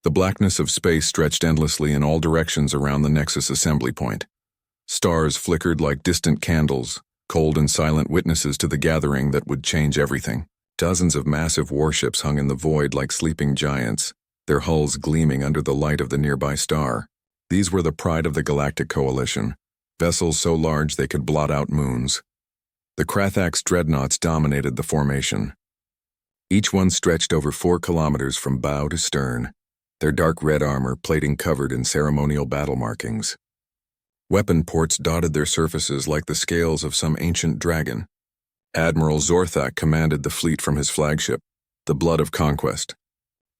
The blackness of space stretched endlessly in all directions around the Nexus assembly point. Stars flickered like distant candles, cold and silent witnesses to the gathering that would change everything. Dozens of massive warships hung in the void like sleeping giants, their hulls gleaming under the light of the nearby star. These were the pride of the Galactic Coalition, vessels so large they could blot out moons. The Krathax dreadnoughts dominated the formation. Each one stretched over 4 kilometers from bow to stern, their dark red armor plating covered in ceremonial battle markings. Weapon ports dotted their surfaces like the scales of some ancient dragon. Admiral Zorthak commanded the fleet from his flagship, the Blood of Conquest.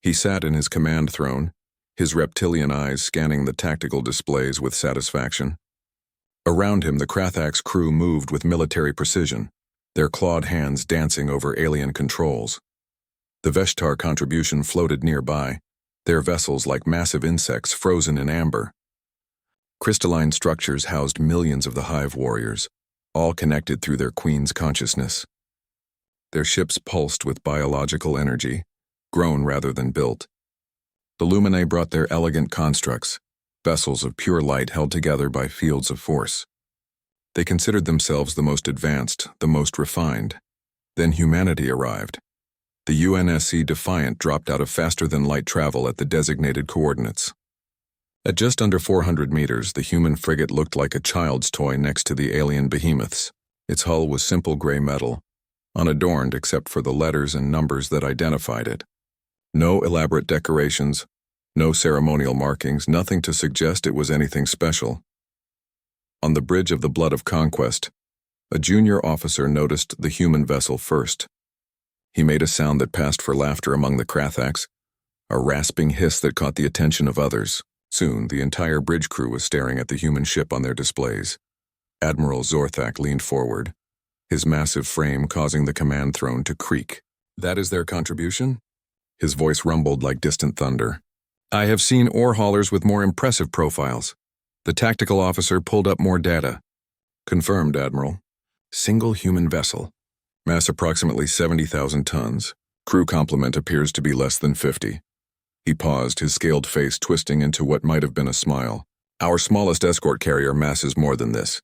He sat in his command throne, his reptilian eyes scanning the tactical displays with satisfaction. Around him, the Krathax crew moved with military precision, their clawed hands dancing over alien controls. The Veshtar contribution floated nearby, their vessels like massive insects frozen in amber. Crystalline structures housed millions of the Hive warriors, all connected through their queen's consciousness. Their ships pulsed with biological energy, grown rather than built. The Luminae brought their elegant constructs, vessels of pure light held together by fields of force. They considered themselves the most advanced, the most refined. Then humanity arrived. The UNSC Defiant dropped out of faster-than-light travel at the designated coordinates. At just under 400 meters, the human frigate looked like a child's toy next to the alien behemoths. Its hull was simple gray metal, unadorned except for the letters and numbers that identified it. No elaborate decorations, no ceremonial markings, nothing to suggest it was anything special. On the bridge of the Blood of Conquest, a junior officer noticed the human vessel first. He made a sound that passed for laughter among the Krathax, a rasping hiss that caught the attention of others. Soon, the entire bridge crew was staring at the human ship on their displays. Admiral Zorthak leaned forward, his massive frame causing the command throne to creak. "That is their contribution?" His voice rumbled like distant thunder. "I have seen ore haulers with more impressive profiles." The tactical officer pulled up more data. "Confirmed, Admiral. Single human vessel. Mass approximately 70,000 tons. Crew complement appears to be less than 50. He paused, his scaled face twisting into what might have been a smile. "Our smallest escort carrier masses more than this."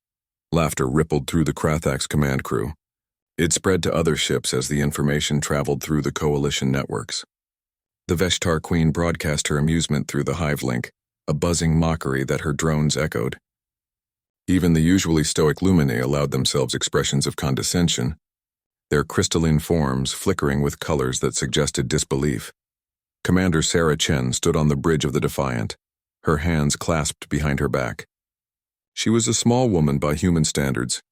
Laughter rippled through the Krathax command crew. It spread to other ships as the information traveled through the Coalition networks. The Veshtar Queen broadcast her amusement through the Hive link, a buzzing mockery that her drones echoed. Even the usually stoic Luminae allowed themselves expressions of condescension, their crystalline forms flickering with colors that suggested disbelief. Commander Sarah Chen stood on the bridge of the Defiant, her hands clasped behind her back. She was a small woman by human standards,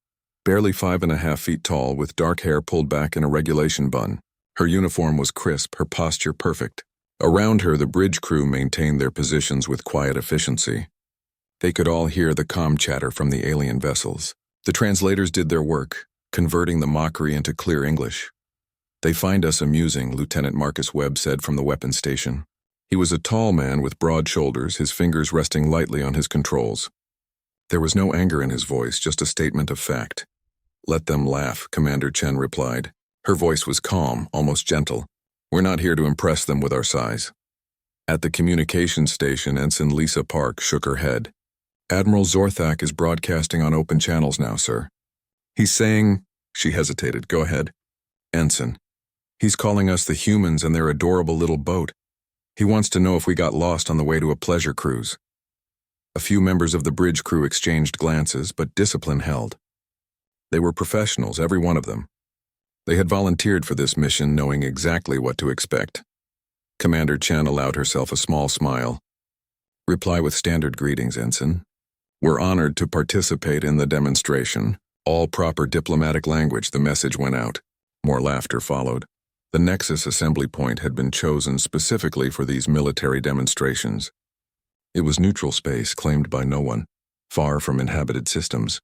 barely 5.5 feet tall with dark hair pulled back in a regulation bun. Her uniform was crisp, her posture perfect. Around her, the bridge crew maintained their positions with quiet efficiency. They could all hear the comm chatter from the alien vessels. The translators did their work, converting the mockery into clear English. "They find us amusing," Lieutenant Marcus Webb said from the weapons station. He was a tall man with broad shoulders, his fingers resting lightly on his controls. There was no anger in his voice, just a statement of fact. "Let them laugh," Commander Chen replied. Her voice was calm, almost gentle. "We're not here to impress them with our size." At the communications station, Ensign Lisa Park shook her head. "Admiral Zorthak is broadcasting on open channels now, sir. He's saying—" She hesitated. "Go ahead." "Ensign. He's calling us the humans and their adorable little boat. He wants to know if we got lost on the way to a pleasure cruise." A few members of the bridge crew exchanged glances, but discipline held. They were professionals, every one of them. They had volunteered for this mission knowing exactly what to expect. Commander Chen allowed herself a small smile. "Reply with standard greetings, Ensign. We're honored to participate in the demonstration." All proper diplomatic language, the message went out. More laughter followed. The Nexus assembly point had been chosen specifically for these military demonstrations. It was neutral space claimed by no one, far from inhabited systems.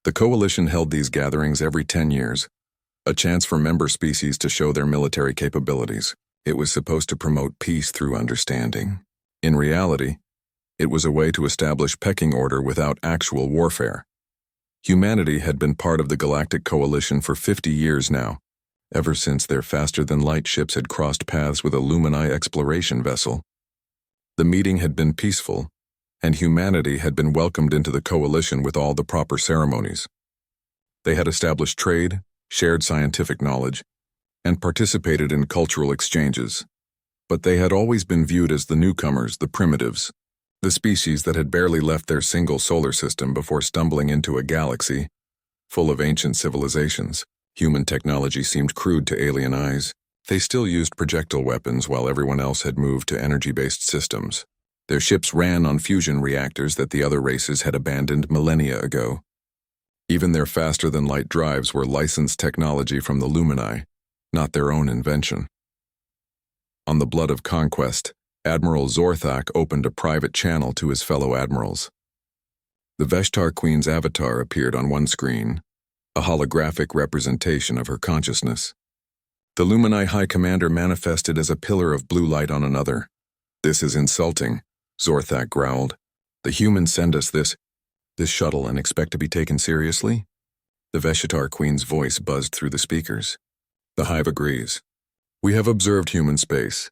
The Coalition held these gatherings every 10 years, a chance for member species to show their military capabilities. It was supposed to promote peace through understanding. In reality, it was a way to establish pecking order without actual warfare. Humanity had been part of the Galactic Coalition for 50 years now, ever since their faster-than-light ships had crossed paths with a Lumini exploration vessel. The meeting had been peaceful, and humanity had been welcomed into the coalition with all the proper ceremonies. They had established trade, shared scientific knowledge, and participated in cultural exchanges. But they had always been viewed as the newcomers, the primitives, the species that had barely left their single solar system before stumbling into a galaxy full of ancient civilizations. Human technology seemed crude to alien eyes. They still used projectile weapons while everyone else had moved to energy-based systems. Their ships ran on fusion reactors that the other races had abandoned millennia ago. Even their faster-than-light drives were licensed technology from the Lumini, not their own invention. On the blood of conquest, Admiral Zorthak opened a private channel to his fellow admirals. The Veshtar Queen's avatar appeared on one screen, a holographic representation of her consciousness. The Lumini High Commander manifested as a pillar of blue light on another. "This is insulting," Zorthak growled. "The humans send us this shuttle and expect to be taken seriously?" The Veshtar Queen's voice buzzed through the speakers. "The Hive agrees. We have observed human space.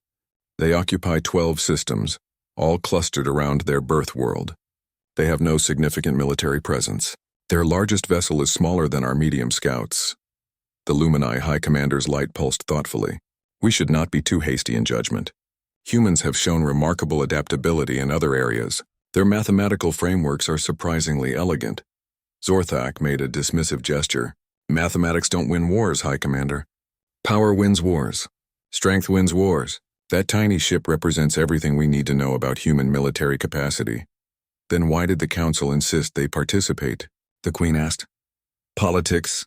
They occupy 12 systems, all clustered around their birth world. They have no significant military presence. Their largest vessel is smaller than our medium scouts." The Lumini High Commander's light pulsed thoughtfully. "We should not be too hasty in judgment. Humans have shown remarkable adaptability in other areas. Their mathematical frameworks are surprisingly elegant." Zorthak made a dismissive gesture. "Mathematics don't win wars, High Commander. Power wins wars. Strength wins wars. That tiny ship represents everything we need to know about human military capacity." "Then why did the Council insist they participate?" the Queen asked. "Politics."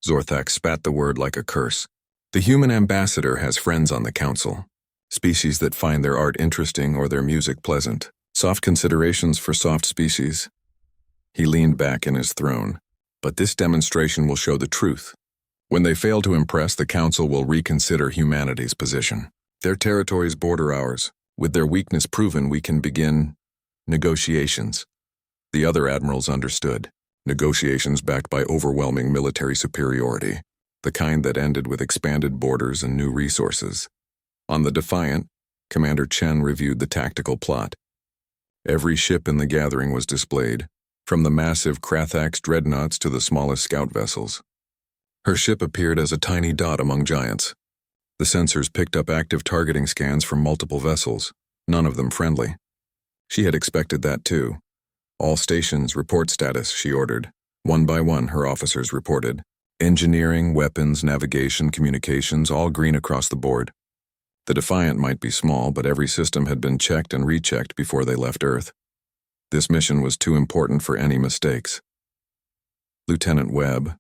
Zorthak spat the word like a curse. "The human ambassador has friends on the Council. Species that find their art interesting or their music pleasant. Soft considerations for soft species." He leaned back in his throne. "But this demonstration will show the truth. When they fail to impress, the Council will reconsider humanity's position. Their territories border ours. With their weakness proven, we can begin negotiations." The other admirals understood. Negotiations backed by overwhelming military superiority, the kind that ended with expanded borders and new resources. On the Defiant, Commander Chen reviewed the tactical plot. Every ship in the gathering was displayed, from the massive Krathax dreadnoughts to the smallest scout vessels. Her ship appeared as a tiny dot among giants. The sensors picked up active targeting scans from multiple vessels, none of them friendly. She had expected that too. "All stations, report status," she ordered. One by one, her officers reported. Engineering, weapons, navigation, communications, all green across the board. The Defiant might be small, but every system had been checked and rechecked before they left Earth. This mission was too important for any mistakes. "Lieutenant Webb,"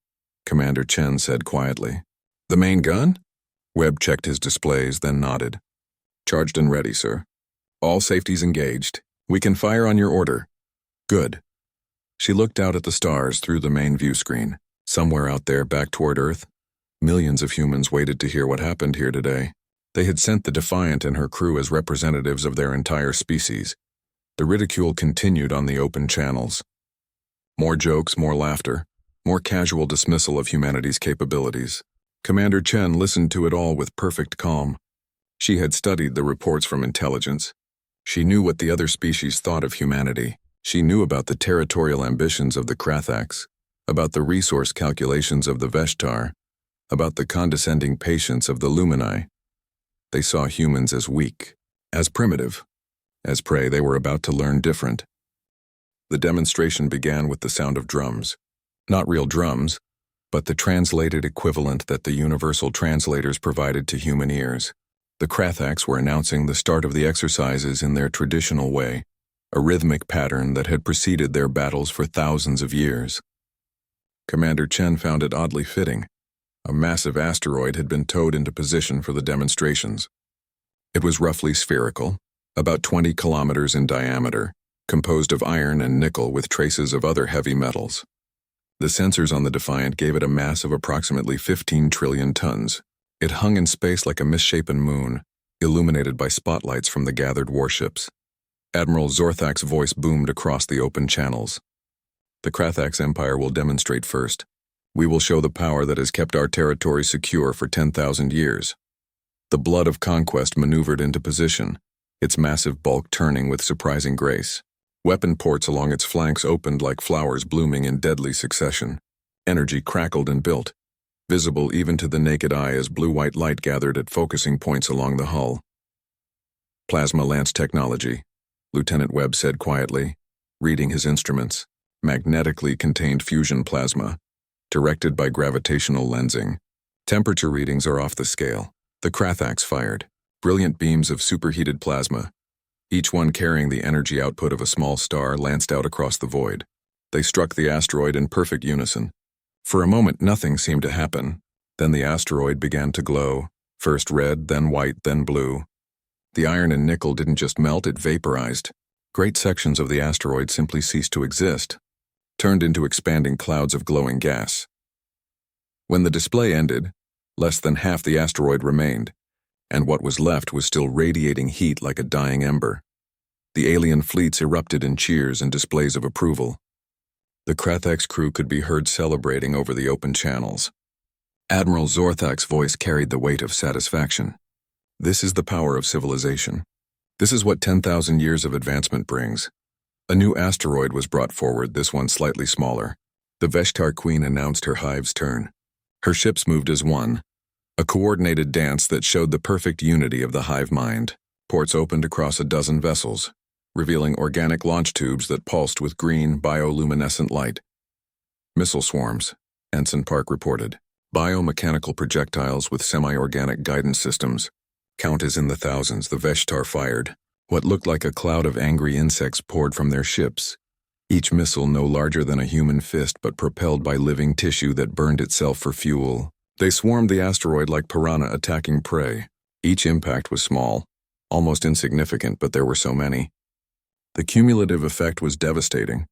Commander Chen said quietly. "The main gun?" Webb checked his displays, then nodded. "Charged and ready, sir. All safeties engaged. We can fire on your order." "Good." She looked out at the stars through the main view screen. Somewhere out there, back toward Earth, millions of humans waited to hear what happened here today. They had sent the Defiant and her crew as representatives of their entire species. The ridicule continued on the open channels. More jokes, more laughter, more casual dismissal of humanity's capabilities. Commander Chen listened to it all with perfect calm. She had studied the reports from intelligence. She knew what the other species thought of humanity. She knew about the territorial ambitions of the Krathax, about the resource calculations of the Veshtar, about the condescending patience of the Lumini. They saw humans as weak, as primitive. As prey, they were about to learn different. The demonstration began with the sound of drums. Not real drums, but the translated equivalent that the universal translators provided to human ears. The Krathax were announcing the start of the exercises in their traditional way, a rhythmic pattern that had preceded their battles for thousands of years. Commander Chen found it oddly fitting. A massive asteroid had been towed into position for the demonstrations. It was roughly spherical, about 20 kilometers in diameter, composed of iron and nickel with traces of other heavy metals. The sensors on the Defiant gave it a mass of approximately 15 trillion tons. It hung in space like a misshapen moon, illuminated by spotlights from the gathered warships. Admiral Zorthak's voice boomed across the open channels. "The Krathax Empire will demonstrate first. We will show the power that has kept our territory secure for 10,000 years." The blood of conquest maneuvered into position, its massive bulk turning with surprising grace. Weapon ports along its flanks opened like flowers blooming in deadly succession. Energy crackled and built, visible even to the naked eye as blue-white light gathered at focusing points along the hull. Plasma lance technology, Lieutenant Webb said quietly, reading his instruments. Magnetically contained fusion plasma, directed by gravitational lensing. Temperature readings are off the scale. The Krathax fired brilliant beams of superheated plasma, each one carrying the energy output of a small star lanced out across the void. They struck the asteroid in perfect unison. For a moment, nothing seemed to happen. Then the asteroid began to glow, first red, then white, then blue. The iron and nickel didn't just melt, it vaporized. Great sections of the asteroid simply ceased to exist, turned into expanding clouds of glowing gas. When the display ended, less than half the asteroid remained, and what was left was still radiating heat like a dying ember. The alien fleets erupted in cheers and displays of approval. The Krathax crew could be heard celebrating over the open channels. Admiral Zorthak's voice carried the weight of satisfaction. This is the power of civilization. This is what 10,000 years of advancement brings. A new asteroid was brought forward, this one slightly smaller. The Veshtar Queen announced her hive's turn. Her ships moved as one, a coordinated dance that showed the perfect unity of the hive mind. Ports opened across a dozen vessels, revealing organic launch tubes that pulsed with green, bioluminescent light. Missile swarms, Ensign Park reported. Biomechanical projectiles with semi-organic guidance systems. Count is in the thousands. The Veshtar fired. What looked like a cloud of angry insects poured from their ships, each missile no larger than a human fist but propelled by living tissue that burned itself for fuel. They swarmed the asteroid like piranha attacking prey. Each impact was small, almost insignificant, but there were so many. The cumulative effect was devastating.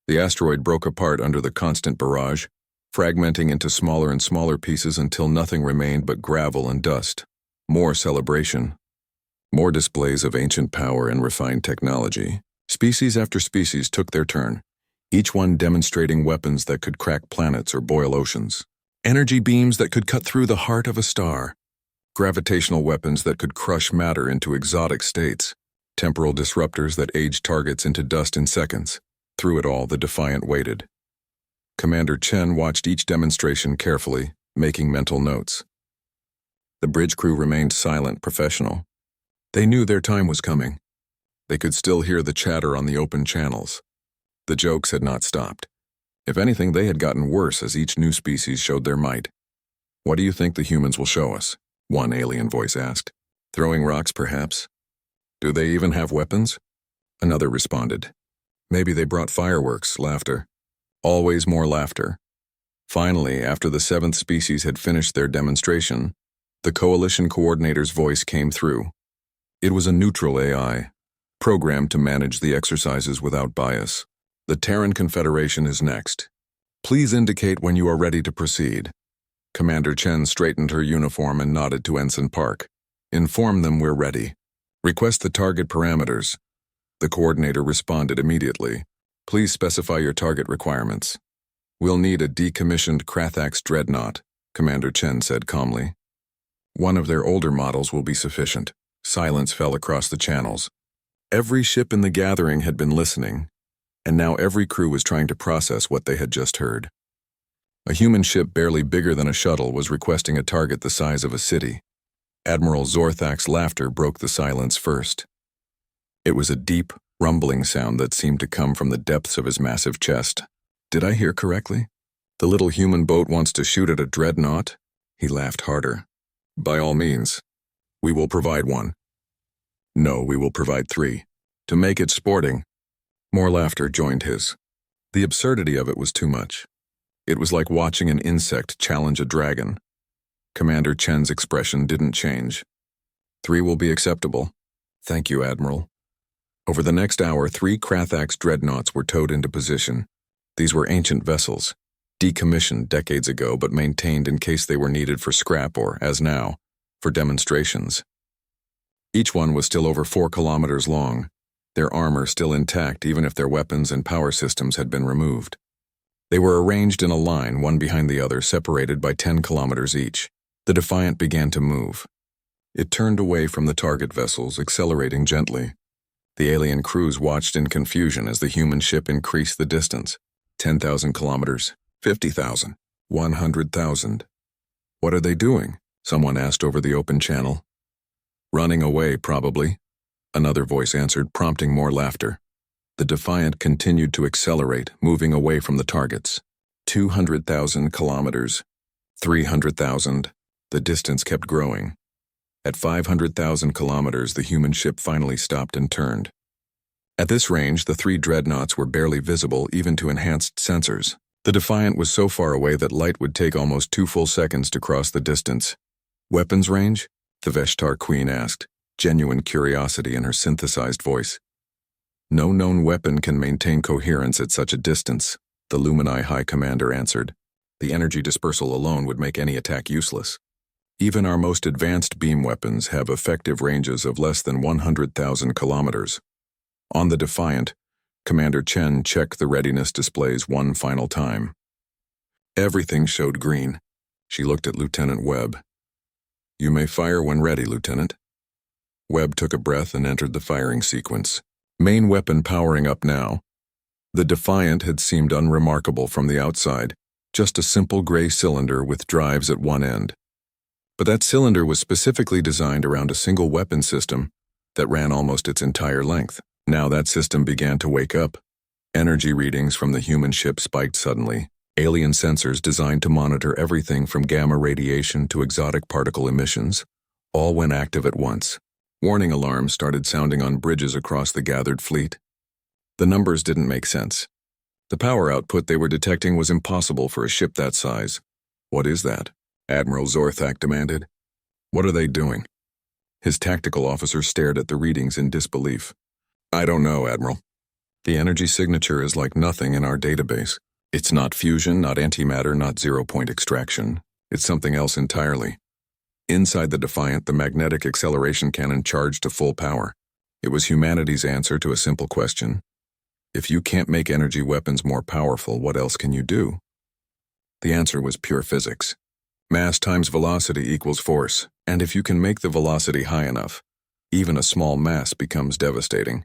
The asteroid broke apart under the constant barrage, fragmenting into smaller and smaller pieces until nothing remained but gravel and dust. More celebration. More displays of ancient power and refined technology. Species after species took their turn, each one demonstrating weapons that could crack planets or boil oceans. Energy beams that could cut through the heart of a star. Gravitational weapons that could crush matter into exotic states. Temporal disruptors that aged targets into dust in seconds. Through it all, the Defiant waited. Commander Chen watched each demonstration carefully, making mental notes. The bridge crew remained silent, professional. They knew their time was coming. They could still hear the chatter on the open channels. The jokes had not stopped. If anything, they had gotten worse as each new species showed their might. "What do you think the humans will show us?" one alien voice asked. "Throwing rocks, perhaps? Do they even have weapons?" Another responded. "Maybe they brought fireworks, laughter. Always more laughter." Finally, after the seventh species had finished their demonstration, the coalition coordinator's voice came through. It was a neutral AI, programmed to manage the exercises without bias. "The Terran Confederation is next. Please indicate when you are ready to proceed." Commander Chen straightened her uniform and nodded to Ensign Park. "Inform them we're ready. Request the target parameters." The coordinator responded immediately. "Please specify your target requirements." "We'll need a decommissioned Krathax dreadnought," Commander Chen said calmly. "One of their older models will be sufficient." Silence fell across the channels. Every ship in the gathering had been listening, and now every crew was trying to process what they had just heard. A human ship barely bigger than a shuttle was requesting a target the size of a city. Admiral Zorthak's laughter broke the silence first. It was a deep, rumbling sound that seemed to come from the depths of his massive chest. "Did I hear correctly? The little human boat wants to shoot at a dreadnought?" He laughed harder. "By all means. We will provide one." "No, we will provide 3. To make it sporting." More laughter joined his. The absurdity of it was too much. It was like watching an insect challenge a dragon. Commander Chen's expression didn't change. 3 will be acceptable. Thank you, Admiral." Over the next hour, 3 Krathax dreadnoughts were towed into position. These were ancient vessels, decommissioned decades ago but maintained in case they were needed for scrap or, as now, for demonstrations. Each one was still over 4 kilometers long, their armor still intact even if their weapons and power systems had been removed. They were arranged in a line, one behind the other, separated by 10 kilometers each. The Defiant began to move. It turned away from the target vessels, accelerating gently. The alien crews watched in confusion as the human ship increased the distance. 10,000 kilometers, 50,000, 100,000. What are they doing? Someone asked over the open channel. Running away, probably. Another voice answered, prompting more laughter. The Defiant continued to accelerate, moving away from the targets. 200,000 kilometers, 300,000. The distance kept growing. At 500,000 kilometers, the human ship finally stopped and turned. At this range, the three dreadnoughts were barely visible even to enhanced sensors. The Defiant was so far away that light would take almost 2 full seconds to cross the distance. Weapons range? The Veshtar Queen asked, genuine curiosity in her synthesized voice. No known weapon can maintain coherence at such a distance, the Lumini High Commander answered. The energy dispersal alone would make any attack useless. Even our most advanced beam weapons have effective ranges of less than 100,000 kilometers. On the Defiant, Commander Chen checked the readiness displays one final time. Everything showed green. She looked at Lieutenant Webb. You may fire when ready, Lieutenant. Webb took a breath and entered the firing sequence. Main weapon powering up now. The Defiant had seemed unremarkable from the outside, just a simple gray cylinder with drives at one end. But that cylinder was specifically designed around a single weapon system that ran almost its entire length. Now that system began to wake up. Energy readings from the human ship spiked suddenly. Alien sensors designed to monitor everything from gamma radiation to exotic particle emissions, all went active at once. Warning alarms started sounding on bridges across the gathered fleet. The numbers didn't make sense. The power output they were detecting was impossible for a ship that size. What is that? Admiral Zorthak demanded. What are they doing? His tactical officer stared at the readings in disbelief. I don't know, Admiral. The energy signature is like nothing in our database. It's not fusion, not antimatter, not zero-point extraction. It's something else entirely. Inside the Defiant, the magnetic acceleration cannon charged to full power. It was humanity's answer to a simple question. If you can't make energy weapons more powerful, what else can you do? The answer was pure physics. Mass times velocity equals force, and if you can make the velocity high enough, even a small mass becomes devastating.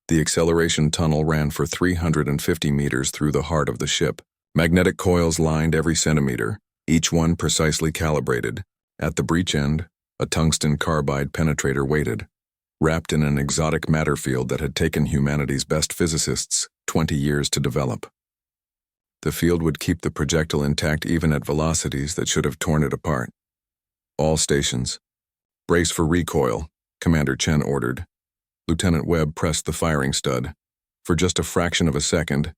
The acceleration tunnel ran for 350 meters through the heart of the ship. Magnetic coils lined every centimeter, each one precisely calibrated. At the breech end, a tungsten carbide penetrator waited, wrapped in an exotic matter field that had taken humanity's best physicists 20 years to develop. The field would keep the projectile intact even at velocities that should have torn it apart. All stations. Brace for recoil, Commander Chen ordered. Lieutenant Webb pressed the firing stud. For just a fraction of a second,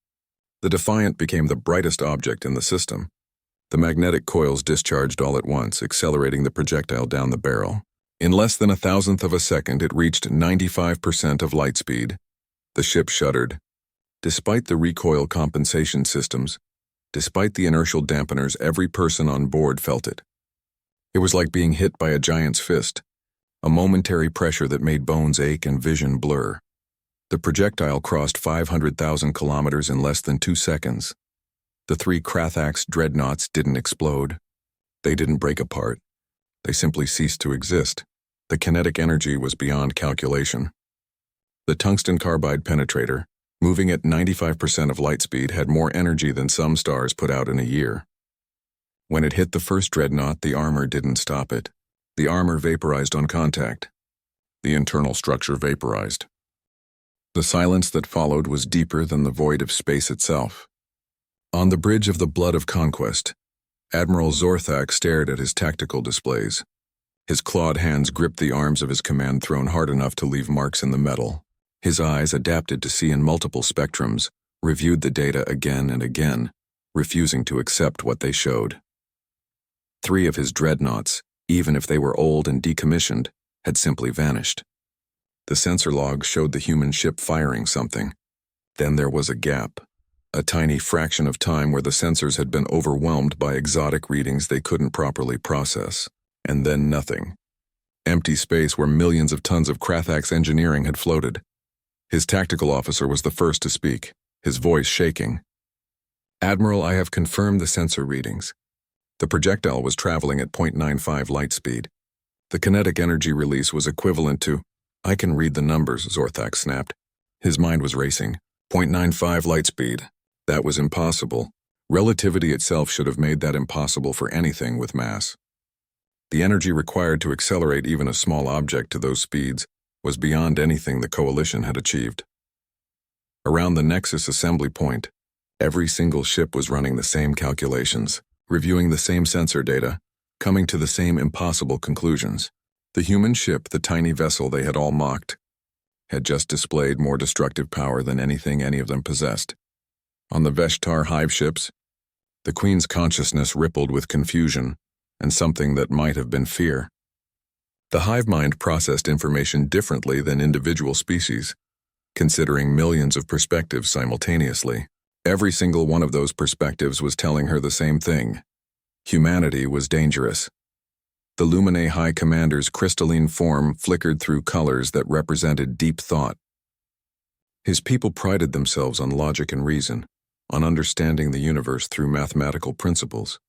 the Defiant became the brightest object in the system. The magnetic coils discharged all at once, accelerating the projectile down the barrel. In less than 1,000th of a second, it reached 95% of light speed. The ship shuddered. Despite the recoil compensation systems, despite the inertial dampeners, every person on board felt it. It was like being hit by a giant's fist, a momentary pressure that made bones ache and vision blur. The projectile crossed 500,000 kilometers in less than 2 seconds. The 3 Krathax dreadnoughts didn't explode. They didn't break apart. They simply ceased to exist. The kinetic energy was beyond calculation. The tungsten carbide penetrator, moving at 95% of light speed, had more energy than some stars put out in a year. When it hit the first dreadnought, the armor didn't stop it. The armor vaporized on contact. The internal structure vaporized. The silence that followed was deeper than the void of space itself. On the bridge of the Blood of Conquest, Admiral Zorthak stared at his tactical displays. His clawed hands gripped the arms of his command throne hard enough to leave marks in the metal. His eyes, adapted to see in multiple spectrums, reviewed the data again and again, refusing to accept what they showed. 3 of his dreadnoughts, even if they were old and decommissioned, had simply vanished. The sensor logs showed the human ship firing something. Then there was a gap, a tiny fraction of time where the sensors had been overwhelmed by exotic readings they couldn't properly process. And then nothing. Empty space where millions of tons of Krathax engineering had floated. His tactical officer was the first to speak, his voice shaking. Admiral, I have confirmed the sensor readings. The projectile was traveling at 0.95 light speed. The kinetic energy release was equivalent to— I can read the numbers, Zorthak snapped. His mind was racing. 0.95 light speed. That was impossible. Relativity itself should have made that impossible for anything with mass. The energy required to accelerate even a small object to those speeds was beyond anything the Coalition had achieved. Around the Nexus assembly point, every single ship was running the same calculations, reviewing the same sensor data, coming to the same impossible conclusions. The human ship, the tiny vessel they had all mocked, had just displayed more destructive power than anything any of them possessed. On the Veshtar hive ships, the Queen's consciousness rippled with confusion and something that might have been fear. The hive mind processed information differently than individual species, considering millions of perspectives simultaneously. Every single one of those perspectives was telling her the same thing. Humanity was dangerous. The Luminae High Commander's crystalline form flickered through colors that represented deep thought. His people prided themselves on logic and reason, on understanding the universe through mathematical principles.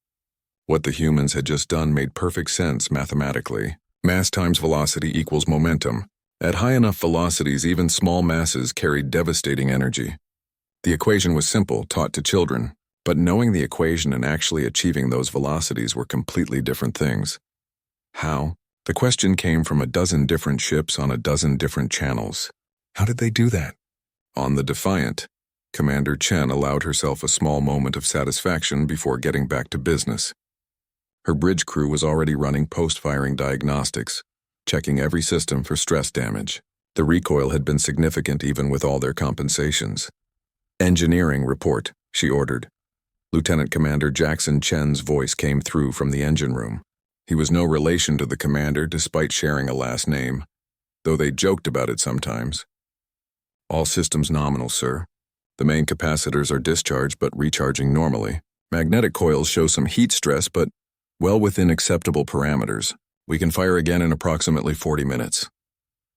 What the humans had just done made perfect sense mathematically. Mass times velocity equals momentum. At high enough velocities, even small masses carried devastating energy. The equation was simple, taught to children, but knowing the equation and actually achieving those velocities were completely different things. How? The question came from a dozen different ships on a dozen different channels. How did they do that? On the Defiant, Commander Chen allowed herself a small moment of satisfaction before getting back to business. Her bridge crew was already running post-firing diagnostics, checking every system for stress damage. The recoil had been significant even with all their compensations. "Engineering report," she ordered. Lieutenant Commander Jackson Chen's voice came through from the engine room. He was no relation to the commander despite sharing a last name, though they joked about it sometimes. "All systems nominal, sir. The main capacitors are discharged but recharging normally. Magnetic coils show some heat stress but well within acceptable parameters. We can fire again in approximately 40 minutes.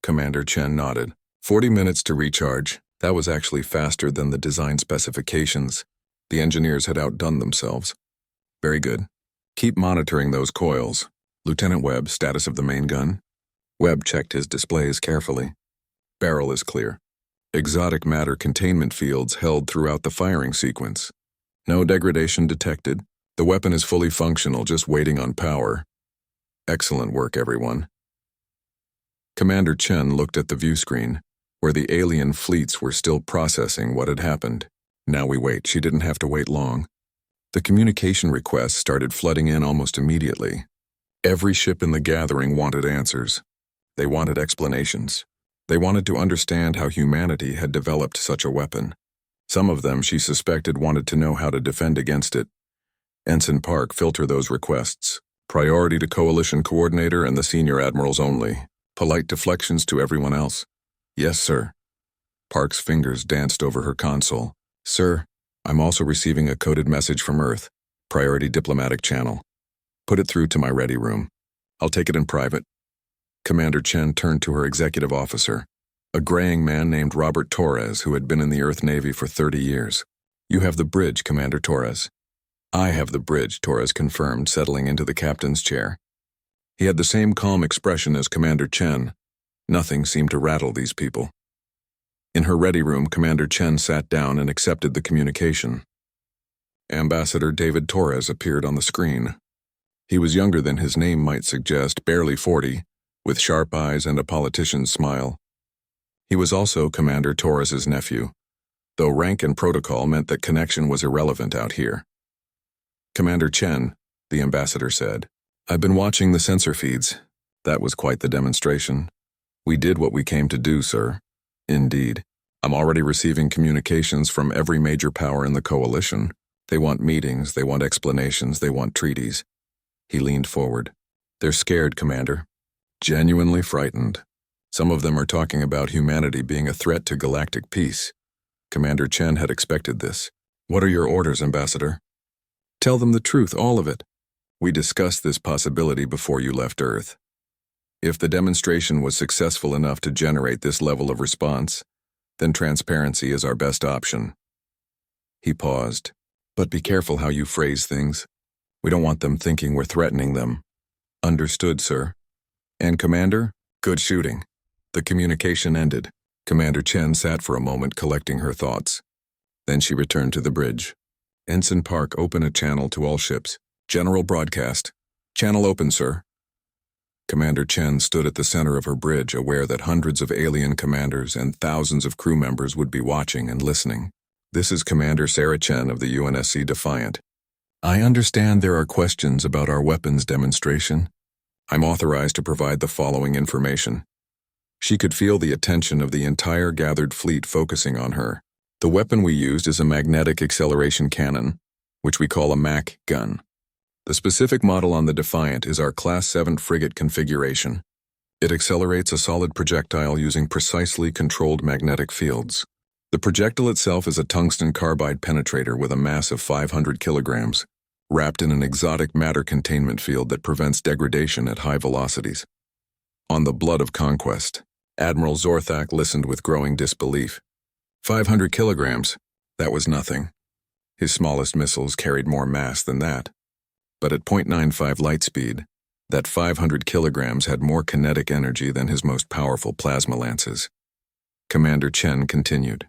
Commander Chen nodded. 40 minutes to recharge. That was actually faster than the design specifications. The engineers had outdone themselves. Very good. Keep monitoring those coils. Lieutenant Webb, status of the main gun. Webb checked his displays carefully. Barrel is clear. Exotic matter containment fields held throughout the firing sequence. No degradation detected. The weapon is fully functional, just waiting on power. Excellent work, everyone. Commander Chen looked at the view screen, where the alien fleets were still processing what had happened. Now we wait. She didn't have to wait long. The communication requests started flooding in almost immediately. Every ship in the gathering wanted answers. They wanted explanations. They wanted to understand how humanity had developed such a weapon. Some of them, she suspected, wanted to know how to defend against it. Ensign Park, filter those requests. Priority to Coalition Coordinator and the Senior Admirals only. Polite deflections to everyone else. Yes, sir. Park's fingers danced over her console. Sir, I'm also receiving a coded message from Earth. Priority diplomatic channel. Put it through to my ready room. I'll take it in private. Commander Chen turned to her executive officer, a graying man named Robert Torres who had been in the Earth Navy for 30 years. You have the bridge, Commander Torres. I have the bridge, Torres confirmed, settling into the captain's chair. He had the same calm expression as Commander Chen. Nothing seemed to rattle these people. In her ready room, Commander Chen sat down and accepted the communication. Ambassador David Torres appeared on the screen. He was younger than his name might suggest, barely 40, with sharp eyes and a politician's smile. He was also Commander Torres's nephew, though rank and protocol meant that connection was irrelevant out here. Commander Chen, the ambassador said, I've been watching the sensor feeds. That was quite the demonstration. We did what we came to do, sir. Indeed. I'm already receiving communications from every major power in the coalition. They want meetings, they want explanations, they want treaties. He leaned forward. They're scared, Commander. Genuinely frightened. Some of them are talking about humanity being a threat to galactic peace. Commander Chen had expected this. What are your orders, Ambassador? Tell them the truth, all of it. We discussed this possibility before you left Earth. If the demonstration was successful enough to generate this level of response, then transparency is our best option. He paused. But be careful how you phrase things. We don't want them thinking we're threatening them. Understood, sir. And Commander? Good shooting. The communication ended. Commander Chen sat for a moment collecting her thoughts. Then she returned to the bridge. Ensign Park, open a channel to all ships. General broadcast. Channel open, sir. Commander Chen stood at the center of her bridge, aware that hundreds of alien commanders and thousands of crew members would be watching and listening. This is Commander Sarah Chen of the UNSC Defiant. I understand there are questions about our weapons demonstration. I'm authorized to provide the following information. She could feel the attention of the entire gathered fleet focusing on her. The weapon we used is a magnetic acceleration cannon, which we call a MAC gun. The specific model on the Defiant is our Class 7 frigate configuration. It accelerates a solid projectile using precisely controlled magnetic fields. The projectile itself is a tungsten carbide penetrator with a mass of 500 kilograms, wrapped in an exotic matter containment field that prevents degradation at high velocities. On the blood of conquest, Admiral Zorthak listened with growing disbelief. 500 kilograms, that was nothing. His smallest missiles carried more mass than that. But at 0.95 light speed, that 500 kilograms had more kinetic energy than his most powerful plasma lances. Commander Chen continued.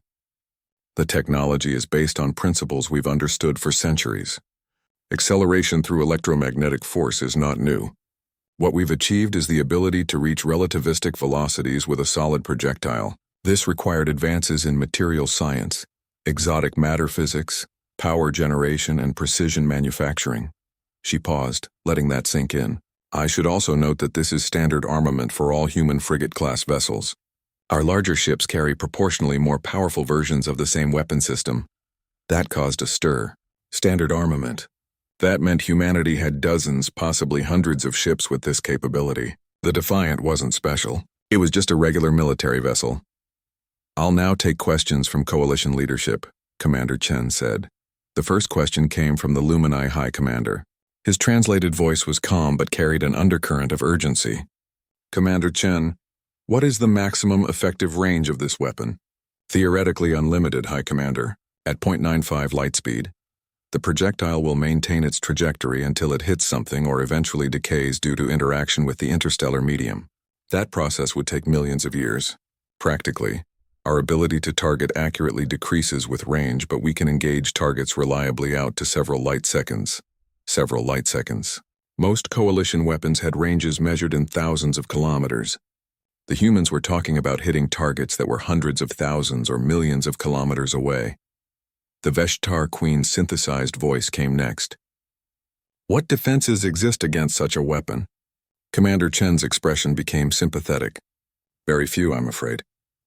The technology is based on principles we've understood for centuries. Acceleration through electromagnetic force is not new. What we've achieved is the ability to reach relativistic velocities with a solid projectile. This required advances in material science, exotic matter physics, power generation, and precision manufacturing. She paused, letting that sink in. I should also note that this is standard armament for all human frigate-class vessels. Our larger ships carry proportionally more powerful versions of the same weapon system. That caused a stir. Standard armament. That meant humanity had dozens, possibly hundreds of ships with this capability. The Defiant wasn't special. It was just a regular military vessel. I'll now take questions from Coalition leadership, Commander Chen said. The first question came from the Lumini High Commander. His translated voice was calm but carried an undercurrent of urgency. Commander Chen, what is the maximum effective range of this weapon? Theoretically unlimited, High Commander, at 0.95 light speed. The projectile will maintain its trajectory until it hits something or eventually decays due to interaction with the interstellar medium. That process would take millions of years. Practically, our ability to target accurately decreases with range, but we can engage targets reliably out to several light seconds. Most Coalition weapons had ranges measured in thousands of kilometers. The humans were talking about hitting targets that were hundreds of thousands or millions of kilometers away. The Veshtar Queen's synthesized voice came next. What defenses exist against such a weapon? Commander Chen's expression became sympathetic. Very few, I'm afraid.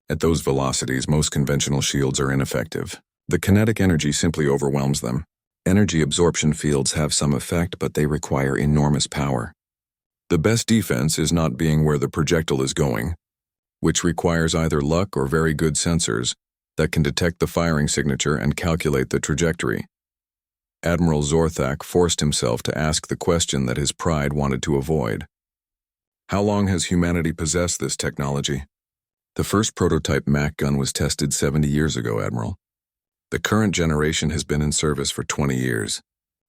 At those velocities, most conventional shields are ineffective. The kinetic energy simply overwhelms them. Energy absorption fields have some effect, but they require enormous power. The best defense is not being where the projectile is going, which requires either luck or very good sensors that can detect the firing signature and calculate the trajectory. Admiral Zorthak forced himself to ask the question that his pride wanted to avoid. How long has humanity possessed this technology? The first prototype MAC gun was tested 70 years ago, Admiral. The current generation has been in service for 20 years.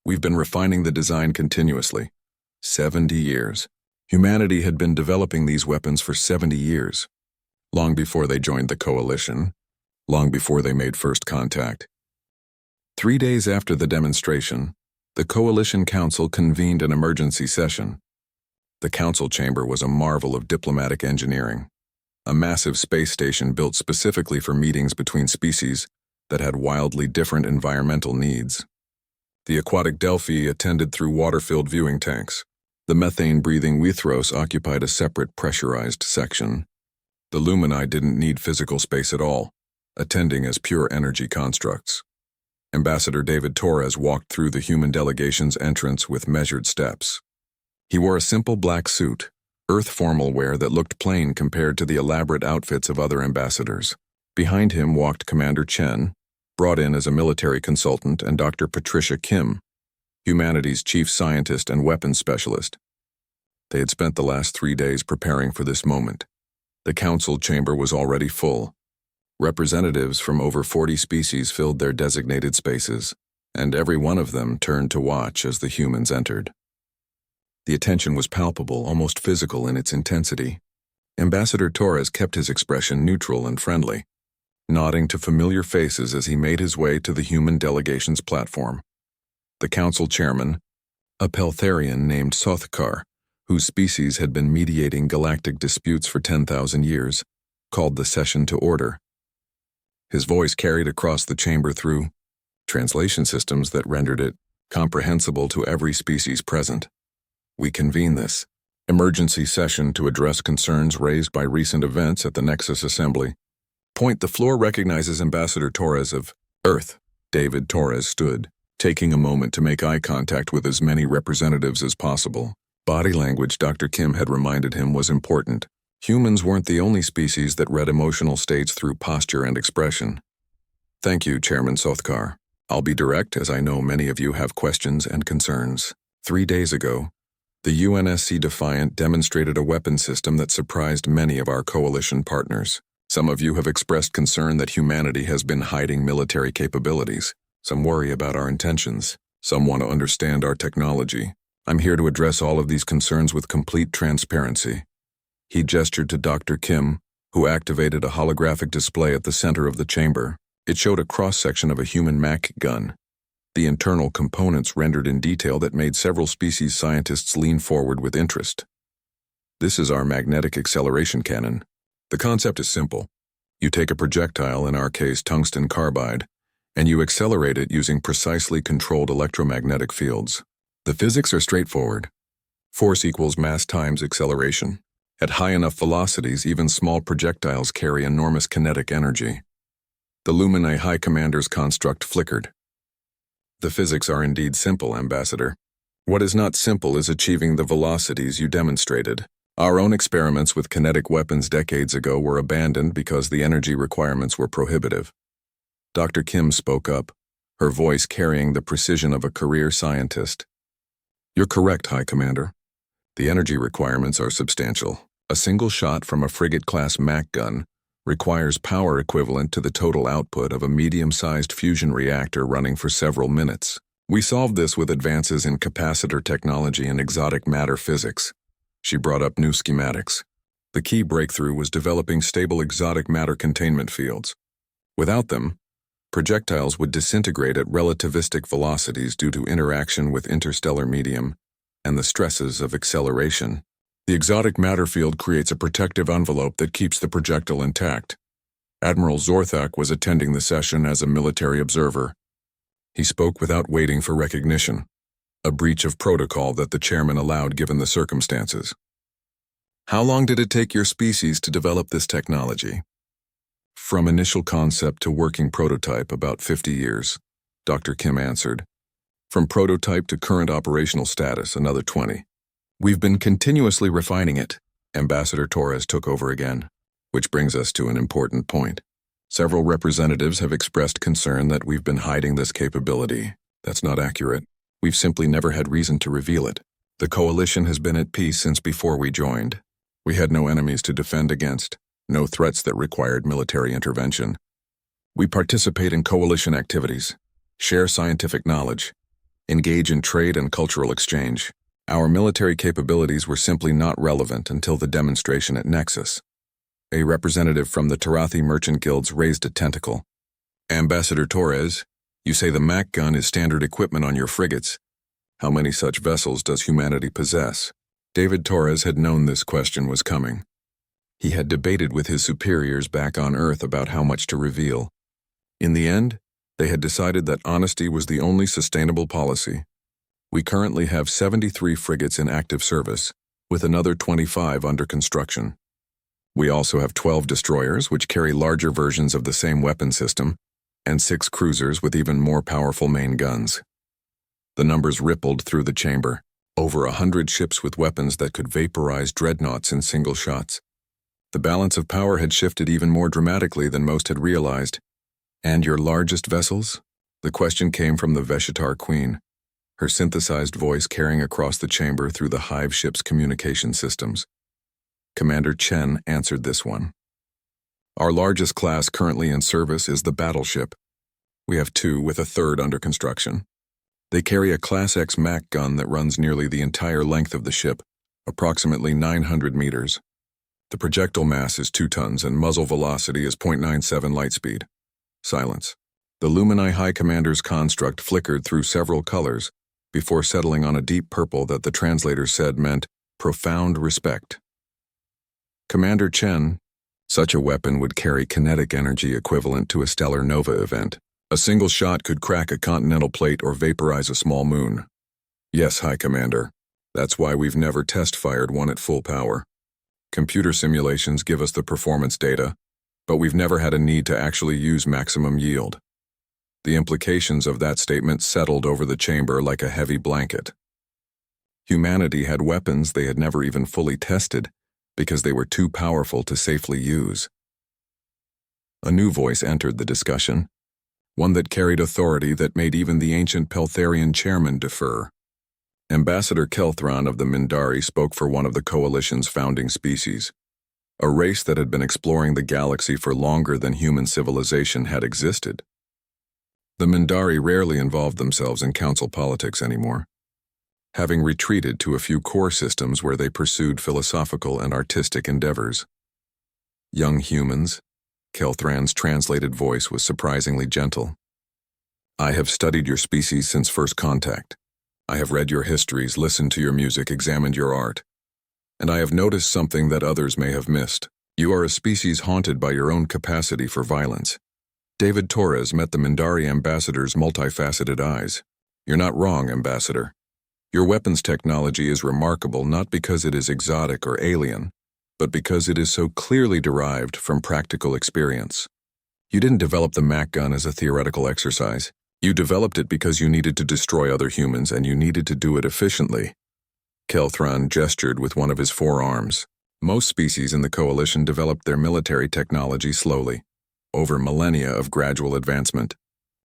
We've been refining the design continuously. 70 years. Humanity had been developing these weapons for 70 years. Long before they joined the Coalition. Long before they made first contact. 3 days after the demonstration, the Coalition Council convened an emergency session. The council chamber was a marvel of diplomatic engineering. A massive space station built specifically for meetings between species that had wildly different environmental needs. The aquatic Delphi attended through water-filled viewing tanks. The methane-breathing Withros occupied a separate pressurized section. The Lumini didn't need physical space at all, attending as pure energy constructs. Ambassador David Torres walked through the human delegation's entrance with measured steps. He wore a simple black suit, Earth formal wear that looked plain compared to the elaborate outfits of other ambassadors. Behind him walked Commander Chen, brought in as a military consultant, and Dr. Patricia Kim, humanities chief scientist and weapons specialist. They had spent the last 3 days preparing for this moment. The council chamber was already full. Representatives from over 40 species filled their designated spaces, and every one of them turned to watch as the humans entered. The attention was palpable, almost physical in its intensity. Ambassador Torres kept his expression neutral and friendly, nodding to familiar faces as he made his way to the human delegation's platform. The council chairman, a Peltharian named Sothkar, whose species had been mediating galactic disputes for 10,000 years, called the session to order. His voice carried across the chamber through translation systems that rendered it comprehensible to every species present. We convene this emergency session to address concerns raised by recent events at the Nexus Assembly. The floor recognizes Ambassador Torres of Earth. David Torres stood, taking a moment to make eye contact with as many representatives as possible. Body language, Dr. Kim had reminded him, was important. Humans weren't the only species that read emotional states through posture and expression. Thank you, Chairman Sothkar. I'll be direct, as I know many of you have questions and concerns. 3 days ago, the UNSC Defiant demonstrated a weapon system that surprised many of our coalition partners. Some of you have expressed concern that humanity has been hiding military capabilities. Some worry about our intentions. Some want to understand our technology. I'm here to address all of these concerns with complete transparency. He gestured to Dr. Kim, who activated a holographic display at the center of the chamber. It showed a cross-section of a human Mac gun, the internal components rendered in detail that made several species scientists lean forward with interest. This is our magnetic acceleration cannon. The concept is simple. You take a projectile, in our case tungsten carbide, and you accelerate it using precisely controlled electromagnetic fields. The physics are straightforward. Force equals mass times acceleration. At high enough velocities, even small projectiles carry enormous kinetic energy. The Lumine High Commander's construct flickered. The physics are indeed simple, Ambassador. What is not simple is achieving the velocities you demonstrated. Our own experiments with kinetic weapons decades ago were abandoned because the energy requirements were prohibitive. Dr. Kim spoke up, her voice carrying the precision of a career scientist. You're correct, High Commander. The energy requirements are substantial. A single shot from a frigate-class Mac gun requires power equivalent to the total output of a medium-sized fusion reactor running for several minutes. We solved this with advances in capacitor technology and exotic matter physics. She brought up new schematics. The key breakthrough was developing stable exotic matter containment fields. Without them, projectiles would disintegrate at relativistic velocities due to interaction with interstellar medium and the stresses of acceleration. The exotic matter field creates a protective envelope that keeps the projectile intact. Admiral Zorthak was attending the session as a military observer. He spoke without waiting for recognition, a breach of protocol that the chairman allowed given the circumstances. How long did it take your species to develop this technology? From initial concept to working prototype, about 50 years, Dr. Kim answered. From prototype to current operational status, another 20. We've been continuously refining it. Ambassador Torres took over again, which brings us to an important point. Several representatives have expressed concern that we've been hiding this capability. That's not accurate. We've simply never had reason to reveal it. The coalition has been at peace since before we joined. We had no enemies to defend against, no threats that required military intervention. We participate in coalition activities, share scientific knowledge, engage in trade and cultural exchange. Our military capabilities were simply not relevant until the demonstration at Nexus. A representative from the Tarathi Merchant Guilds raised a tentacle. Ambassador Torres, you say the Mac gun is standard equipment on your frigates. How many such vessels does humanity possess? David Torres had known this question was coming. He had debated with his superiors back on Earth about how much to reveal. In the end, they had decided that honesty was the only sustainable policy. We currently have 73 frigates in active service, with another 25 under construction. We also have 12 destroyers, which carry larger versions of the same weapon system, and 6 cruisers with even more powerful main guns. The numbers rippled through the chamber. Over 100 ships with weapons that could vaporize dreadnoughts in single shots. The balance of power had shifted even more dramatically than most had realized. And your largest vessels? The question came from the Veshitar Queen, her synthesized voice carrying across the chamber through the Hive ship's communication systems. Commander Chen answered this one. Our largest class currently in service is the battleship. We have 2 with a 3rd under construction. They carry a Class X MAC gun that runs nearly the entire length of the ship, approximately 900 meters. The projectile mass is 2 tons and muzzle velocity is 0.97 light speed. Silence. The Lumini High Commander's construct flickered through several colors before settling on a deep purple that the translator said meant profound respect. Commander Chen, such a weapon would carry kinetic energy equivalent to a stellar nova event. A single shot could crack a continental plate or vaporize a small moon. Yes, High Commander. That's why we've never test-fired one at full power. Computer simulations give us the performance data, but we've never had a need to actually use maximum yield. The implications of that statement settled over the chamber like a heavy blanket. Humanity had weapons they had never even fully tested because they were too powerful to safely use. A new voice entered the discussion, one that carried authority that made even the ancient Peltharian chairman defer. Ambassador Kelthron of the Mindari spoke for one of the Coalition's founding species, a race that had been exploring the galaxy for longer than human civilization had existed. The Mindari rarely involved themselves in council politics anymore, having retreated to a few core systems where they pursued philosophical and artistic endeavors. Young humans, Kelthran's translated voice was surprisingly gentle. I have studied your species since first contact. I have read your histories, listened to your music, examined your art. And I have noticed something that others may have missed. You are a species haunted by your own capacity for violence. David Torres met the Mindari ambassador's multifaceted eyes. You're not wrong, Ambassador. Your weapons technology is remarkable not because it is exotic or alien, but because it is so clearly derived from practical experience. You didn't develop the MAC gun as a theoretical exercise. You developed it because you needed to destroy other humans and you needed to do it efficiently. Kelthron gestured with one of his forearms. Most species in the Coalition developed their military technology slowly, over millennia of gradual advancement.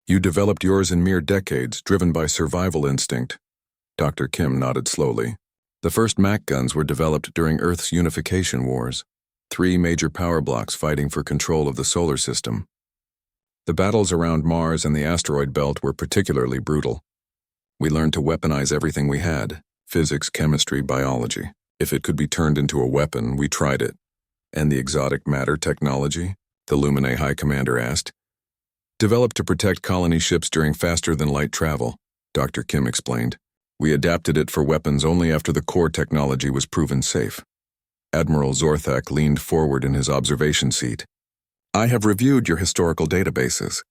You developed yours in mere decades, driven by survival instinct. Dr. Kim nodded slowly. The first MAC guns were developed during Earth's unification wars, 3 major power blocks fighting for control of the solar system. The battles around Mars and the asteroid belt were particularly brutal. We learned to weaponize everything we had, physics, chemistry, biology. If it could be turned into a weapon, we tried it. And the exotic matter technology? The Lumine High Commander asked. Developed to protect colony ships during faster-than-light travel, Dr. Kim explained. We adapted it for weapons only after the core technology was proven safe. Admiral Zorthak leaned forward in his observation seat. I have reviewed your historical databases.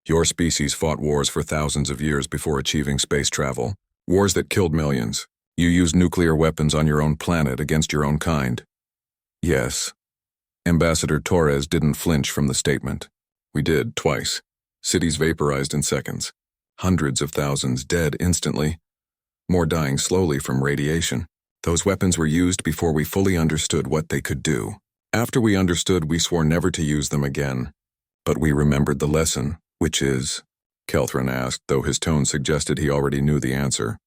Your species fought wars for thousands of years before achieving space travel, wars that killed millions. You used nuclear weapons on your own planet against your own kind. Yes. Ambassador Torres didn't flinch from the statement. We did, twice. Cities vaporized in seconds. Hundreds of thousands dead instantly. More dying slowly from radiation. Those weapons were used before we fully understood what they could do. After we understood, we swore never to use them again. But we remembered the lesson, which is, Kelthron asked, though his tone suggested he already knew the answer.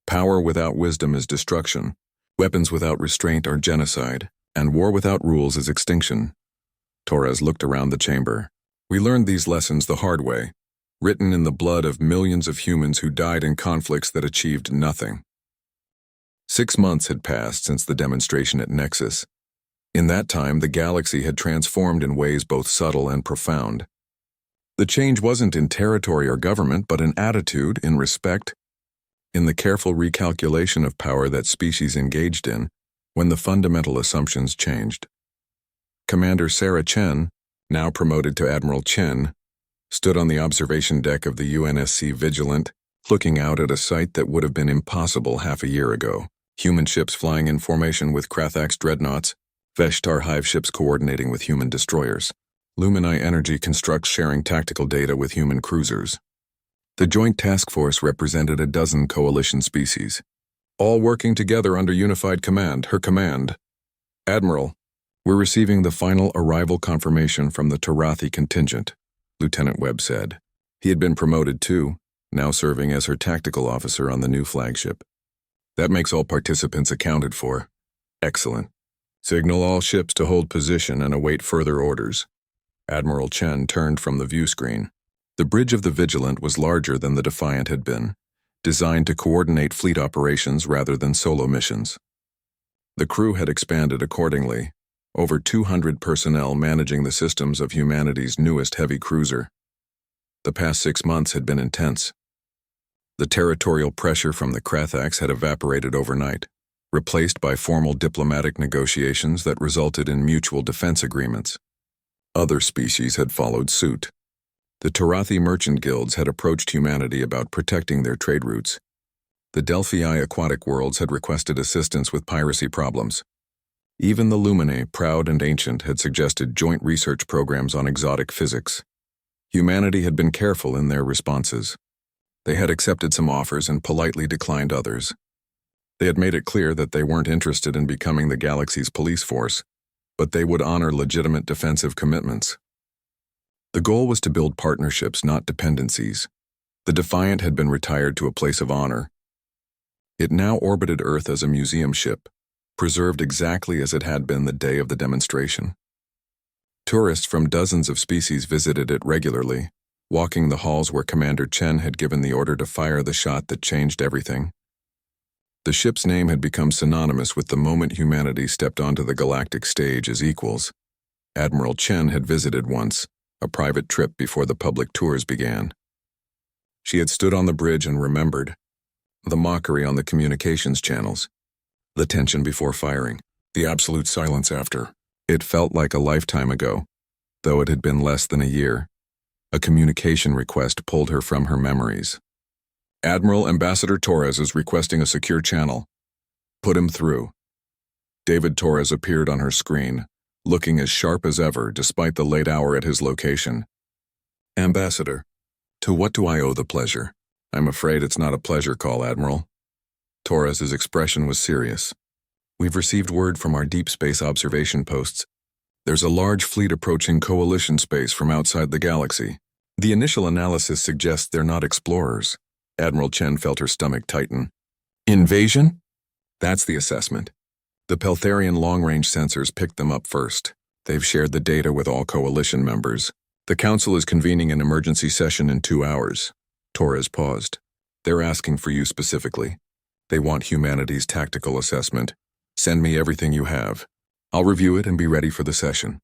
Power without wisdom is destruction. Weapons without restraint are genocide. And war without rules is extinction. Torres looked around the chamber. We learned these lessons the hard way, written in the blood of millions of humans who died in conflicts that achieved nothing. 6 months had passed since the demonstration at Nexus. In that time, the galaxy had transformed in ways both subtle and profound. The change wasn't in territory or government, but in attitude, in respect, in the careful recalculation of power that species engaged in when the fundamental assumptions changed. Commander Sarah Chen, now promoted to Admiral Chen, stood on the observation deck of the UNSC Vigilant, looking out at a sight that would have been impossible half a year ago. Human ships flying in formation with Krathax dreadnoughts, Veshtar hive ships coordinating with human destroyers. Lumini Energy constructs sharing tactical data with human cruisers. The Joint Task Force represented a dozen coalition species, all working together under unified command, her command. Admiral, we're receiving the final arrival confirmation from the Tarathi contingent, Lieutenant Webb said. He had been promoted too, now serving as her tactical officer on the new flagship. That makes all participants accounted for. Excellent. Signal all ships to hold position and await further orders. Admiral Chen turned from the view screen. The bridge of the Vigilant was larger than the Defiant had been, designed to coordinate fleet operations rather than solo missions. The crew had expanded accordingly, over 200 personnel managing the systems of humanity's newest heavy cruiser. The past 6 months had been intense. The territorial pressure from the Krathax had evaporated overnight, replaced by formal diplomatic negotiations that resulted in mutual defense agreements. Other species had followed suit. The Tarathi merchant guilds had approached humanity about protecting their trade routes. The Delphii aquatic worlds had requested assistance with piracy problems. Even the Luminae, proud and ancient, had suggested joint research programs on exotic physics. Humanity had been careful in their responses. They had accepted some offers and politely declined others. They had made it clear that they weren't interested in becoming the galaxy's police force, but they would honor legitimate defensive commitments. The goal was to build partnerships, not dependencies. The Defiant had been retired to a place of honor. It now orbited Earth as a museum ship, preserved exactly as it had been the day of the demonstration. Tourists from dozens of species visited it regularly, walking the halls where Commander Chen had given the order to fire the shot that changed everything. The ship's name had become synonymous with the moment humanity stepped onto the galactic stage as equals. Admiral Chen had visited once, a private trip before the public tours began. She had stood on the bridge and remembered the mockery on the communications channels, the tension before firing, the absolute silence after. It felt like a lifetime ago, though it had been less than a year. A communication request pulled her from her memories. Admiral Ambassador Torres is requesting a secure channel. Put him through. David Torres appeared on her screen, looking as sharp as ever despite the late hour at his location. Ambassador, to what do I owe the pleasure? I'm afraid it's not a pleasure call, Admiral. Torres's expression was serious. We've received word from our deep space observation posts. There's a large fleet approaching Coalition space from outside the galaxy. The initial analysis suggests they're not explorers. Admiral Chen felt her stomach tighten. Invasion? That's the assessment. The Peltharian long-range sensors picked them up first. They've shared the data with all Coalition members. The Council is convening an emergency session in 2 hours. Torres paused. They're asking for you specifically. They want humanity's tactical assessment. Send me everything you have. I'll review it and be ready for the session.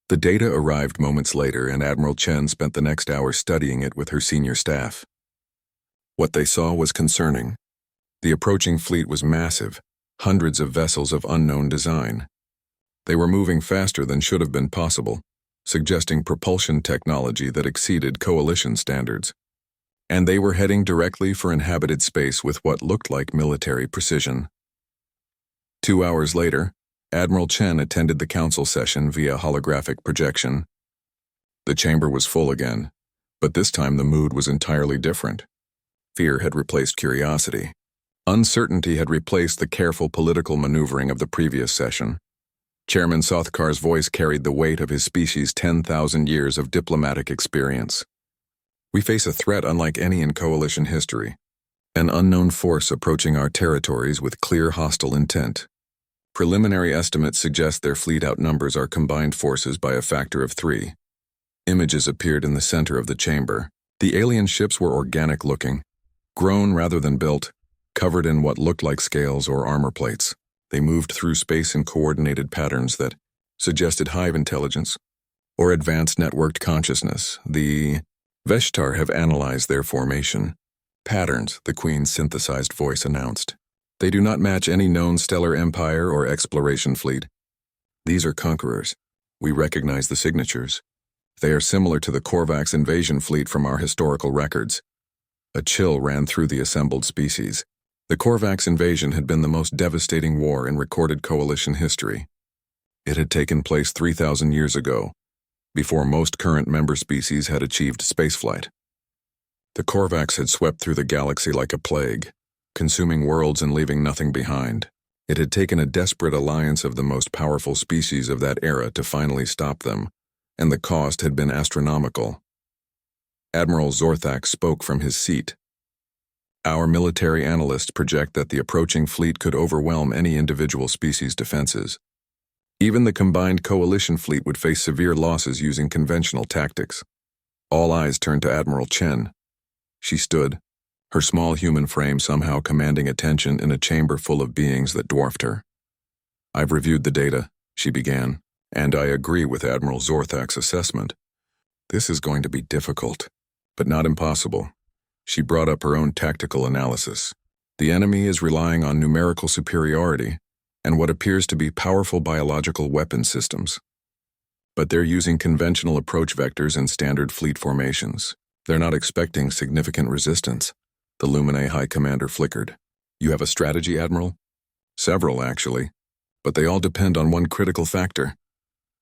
The data arrived moments later, and Admiral Chen spent the next hour studying it with her senior staff. What they saw was concerning. The approaching fleet was massive, hundreds of vessels of unknown design. They were moving faster than should have been possible, suggesting propulsion technology that exceeded Coalition standards. And they were heading directly for inhabited space with what looked like military precision. 2 hours later, Admiral Chen attended the council session via holographic projection. The chamber was full again, but this time the mood was entirely different. Fear had replaced curiosity. Uncertainty had replaced the careful political maneuvering of the previous session. Chairman Sothkar's voice carried the weight of his species' 10,000 years of diplomatic experience. We face a threat unlike any in Coalition history. An unknown force approaching our territories with clear hostile intent. Preliminary estimates suggest their fleet outnumbers our combined forces by a factor of 3. Images appeared in the center of the chamber. The alien ships were organic-looking, grown rather than built, covered in what looked like scales or armor plates. They moved through space in coordinated patterns that suggested hive intelligence or advanced networked consciousness. The Veshtar have analyzed their formation. Patterns, the Queen's synthesized voice announced. They do not match any known stellar empire or exploration fleet. These are conquerors. We recognize the signatures. They are similar to the Korvax invasion fleet from our historical records. A chill ran through the assembled species. The Korvax invasion had been the most devastating war in recorded Coalition history. It had taken place 3,000 years ago, before most current member species had achieved spaceflight. The Korvax had swept through the galaxy like a plague, consuming worlds and leaving nothing behind. It had taken a desperate alliance of the most powerful species of that era to finally stop them, and the cost had been astronomical. Admiral Zorthak spoke from his seat. Our military analysts project that the approaching fleet could overwhelm any individual species' defenses. Even the combined Coalition fleet would face severe losses using conventional tactics. All eyes turned to Admiral Chen. She stood, her small human frame somehow commanding attention in a chamber full of beings that dwarfed her. "I've reviewed the data," she began, "and I agree with Admiral Zorthak's assessment. This is going to be difficult, but not impossible." She brought up her own tactical analysis. "The enemy is relying on numerical superiority and what appears to be powerful biological weapon systems. But they're using conventional approach vectors and standard fleet formations. They're not expecting significant resistance." The Luminae High Commander flickered. "You have a strategy, Admiral?" "Several, actually, but they all depend on one critical factor."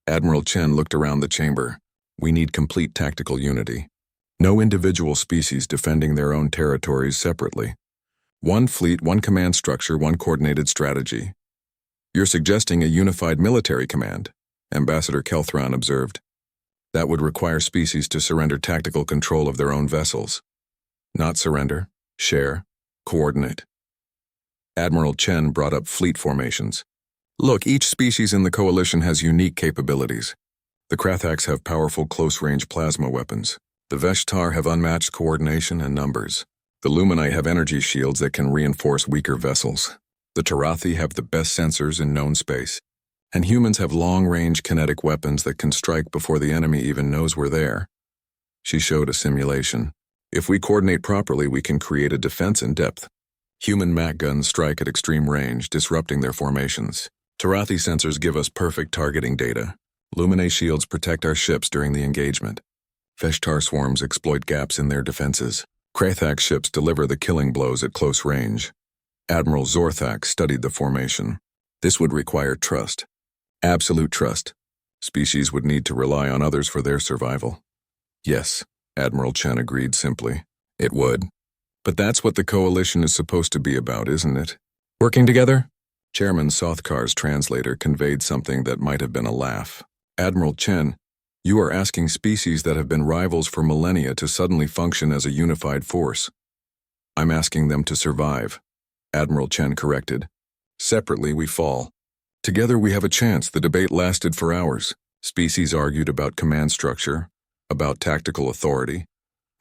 Admiral Chen looked around the chamber. "We need complete tactical unity. No individual species defending their own territories separately. One fleet, one command structure, one coordinated strategy." "You're suggesting a unified military command," Ambassador Kelthron observed. "That would require species to surrender tactical control of their own vessels." "Not surrender, share, coordinate." Admiral Chen brought up fleet formations. "Look, each species in the coalition has unique capabilities. The Krathaks have powerful close-range plasma weapons. The Veshtar have unmatched coordination and numbers. The Luminae have energy shields that can reinforce weaker vessels. The Tarathi have the best sensors in known space. And humans have long-range kinetic weapons that can strike before the enemy even knows we're there." She showed a simulation. "If we coordinate properly, we can create a defense in depth. Human MAC guns strike at extreme range, disrupting their formations. Tarathi sensors give us perfect targeting data. Luminae shields protect our ships during the engagement. Veshtar swarms exploit gaps in their defenses. Krathak ships deliver the killing blows at close range." Admiral Zorthak studied the formation. "This would require trust. Absolute trust. Species would need to rely on others for their survival." "Yes," Admiral Chen agreed simply. "It would. But that's what the coalition is supposed to be about, isn't it? Working together?" Chairman Sothkar's translator conveyed something that might have been a laugh. "Admiral Chen, you are asking species that have been rivals for millennia to suddenly function as a unified force." "I'm asking them to survive," Admiral Chen corrected. "Separately, we fall. Together we have a chance." The debate lasted for hours. Species argued about command structure, about tactical authority,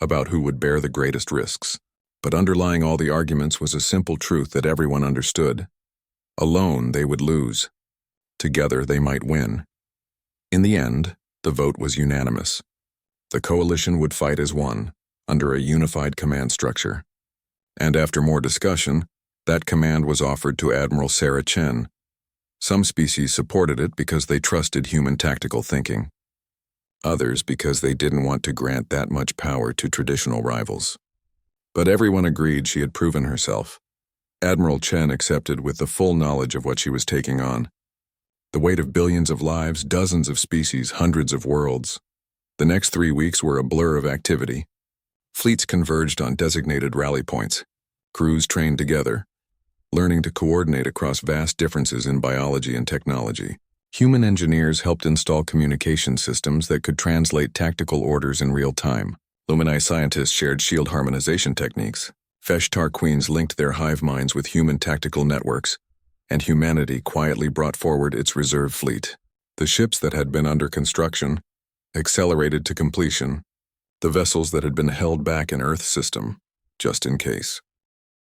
about who would bear the greatest risks. But underlying all the arguments was a simple truth that everyone understood. Alone, they would lose. Together, they might win. In the end, the vote was unanimous. The coalition would fight as one, under a unified command structure. And after more discussion, that command was offered to Admiral Sarah Chen. Some species supported it because they trusted human tactical thinking. Others because they didn't want to grant that much power to traditional rivals. But everyone agreed she had proven herself. Admiral Chen accepted with the full knowledge of what she was taking on. The weight of billions of lives, dozens of species, hundreds of worlds. The next 3 weeks were a blur of activity. Fleets converged on designated rally points. Crews trained together, learning to coordinate across vast differences in biology and technology. Human engineers helped install communication systems that could translate tactical orders in real time. Luminae scientists shared shield harmonization techniques. Veshtar queens linked their hive minds with human tactical networks, and humanity quietly brought forward its reserve fleet. The ships that had been under construction accelerated to completion, the vessels that had been held back in Earth's system, just in case.